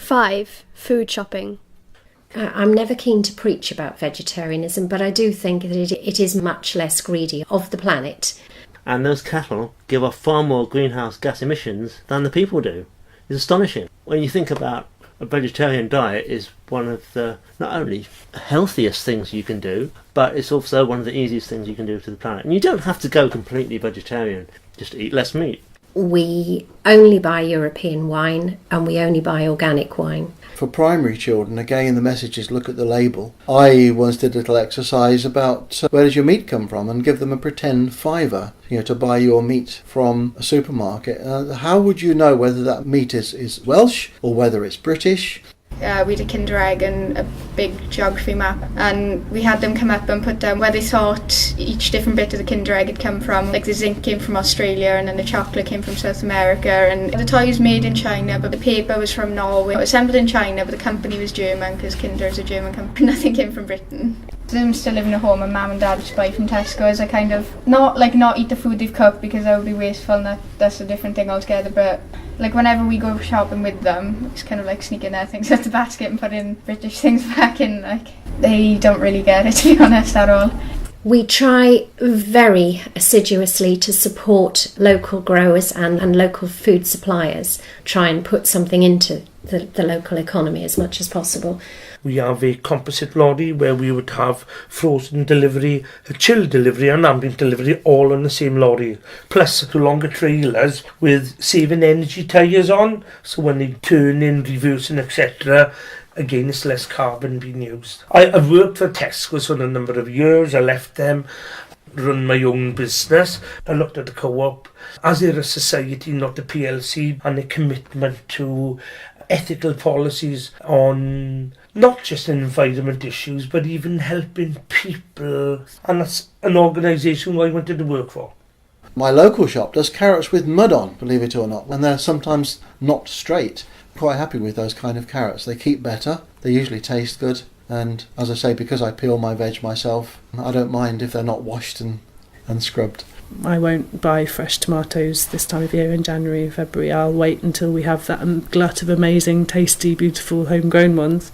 5. Food shopping. I'm never keen to preach about vegetarianism, but I do think that it is much less greedy of the planet. And those cattle give off far more greenhouse gas emissions than the people do. It's astonishing. When you think about a vegetarian diet is one of the not only healthiest things you can do, but it's also one of the easiest things you can do to the planet. And you don't have to go completely vegetarian, just eat less meat. We only buy European wine and we only buy organic wine. For primary children, again, the message is look at the label. I once did a little exercise about where does your meat come from and give them a pretend fiver, to buy your meat from a supermarket. How would you know whether that meat is Welsh or whether it's British? We had a Kinder Egg and a big geography map, and we had them come up and put down where they thought each different bit of the Kinder Egg had come from. Like the zinc came from Australia, and then the chocolate came from South America, and the toy was made in China, but the paper was from Norway. It was assembled in China, but the company was German because Kinder is a German company. Nothing came from Britain. Them still living at home, and Mum and Dad just buy from Tesco's. I kind of not eat the food they've cooked because that would be wasteful, and that's a different thing altogether. But whenever we go shopping with them, it's kind of like sneaking their things out the basket and putting British things back in. They don't really get it, to be honest, at all. We try very assiduously to support local growers and local food suppliers, try and put something into the local economy as much as possible. We have a composite lorry where we would have frozen delivery, a chilled delivery and ambient delivery all on the same lorry. Plus the longer trailers with saving energy tyres on, so when they turn in, reversing, etc., again, it's less carbon being used. I've worked for Tesco's for a number of years. I left them, run my own business. I looked at the co-op. As they're a society, not a PLC, and a commitment to ethical policies on not just environment issues, but even helping people. And that's an organisation I wanted to work for. My local shop does carrots with mud on, believe it or not, and they're sometimes not straight. Quite happy with those kind of carrots. They keep better, they usually taste good, and as I say, because I peel my veg myself, I don't mind if they're not washed and scrubbed. I won't buy fresh tomatoes this time of year in January and February. I'll wait until we have that glut of amazing, tasty, beautiful homegrown ones.